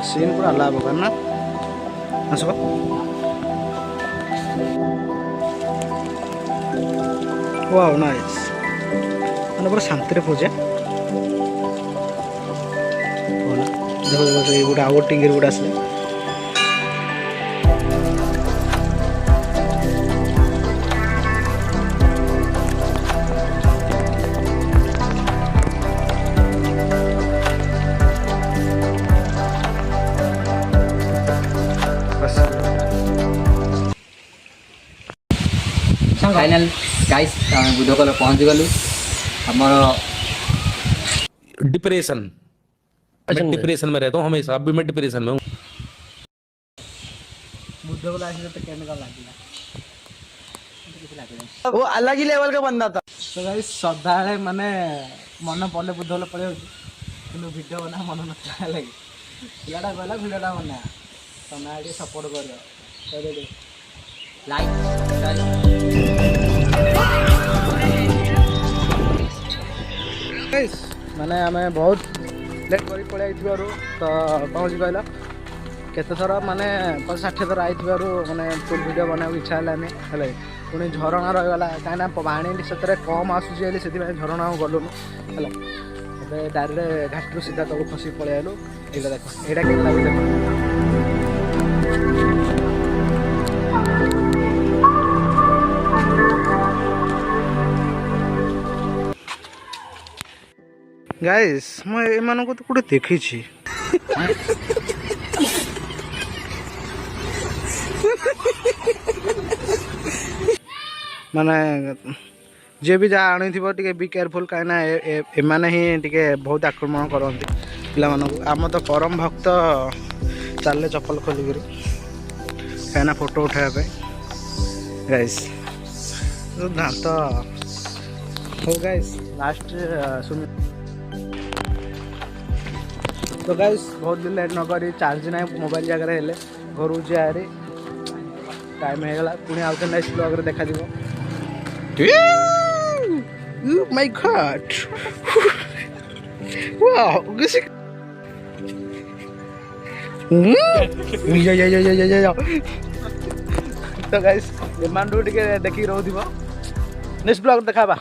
Scene पूरा अलग प्रकार ना आसब वाओ नाइस मैंने पूरा शांति पूजा देखो देखो ये गोटे आउट टिंगर गोटे आसले फाइनल गाइस बुधकल पहुंच गलु हमर डिप्रेशन मैं डिप्रेशन में रहता हूँ हमेशा। अभी मैं डिप्रेशन में हूँ। बुद्धगोल आसी तो केन का लागिला वो अलग ही लेवल का बंदा था। तो गाइस सदाळे माने मन पड़े बुद्धगोल पड़े किंतु वीडियो बना मन नथा लगे पिलाटा कहला वीडियोटा बना तमे आगे सपोर्ट करियो करे दे लाइक गाइस माने हमें बहुत लेट करी पड़े आइथिबारु तो पहुँच गइला केते थर माने 50-60 थर आइथिबारु माने फुल वीडियो बनाबो इच्छा हलानी हले पुणी झरणा रहीगला कहीं पानी से कम आसूसी से झरणा गलुन है डायरेक्ट घाटू सीधा तक खसी पलि आलु ये देख यहाँ के लगे देख गाइस मैं को तो गोटे देखी माने जे भी जहाँ आनी थी बी केयरफुल कहीं एमाने ही टिके बहुत आक्रमण करती पिला आम तो परम भक्त चलले चप्पल खोलिक कहीं फोटो उठाया गाइस दांत हो गाइस लास्ट सुन तो गाइस बहुत दिन लेट न करी चार्ज ना मोबाइल जगह हेले घर जाए टाइम होगा पुणी आउ नेक्स्ट ब्लॉग रे देखा दिबो Oh my god! Wow! तो गाइस एमान टिके देखि रहउथिबो नेक्स्ट ब्लॉग देखाबा।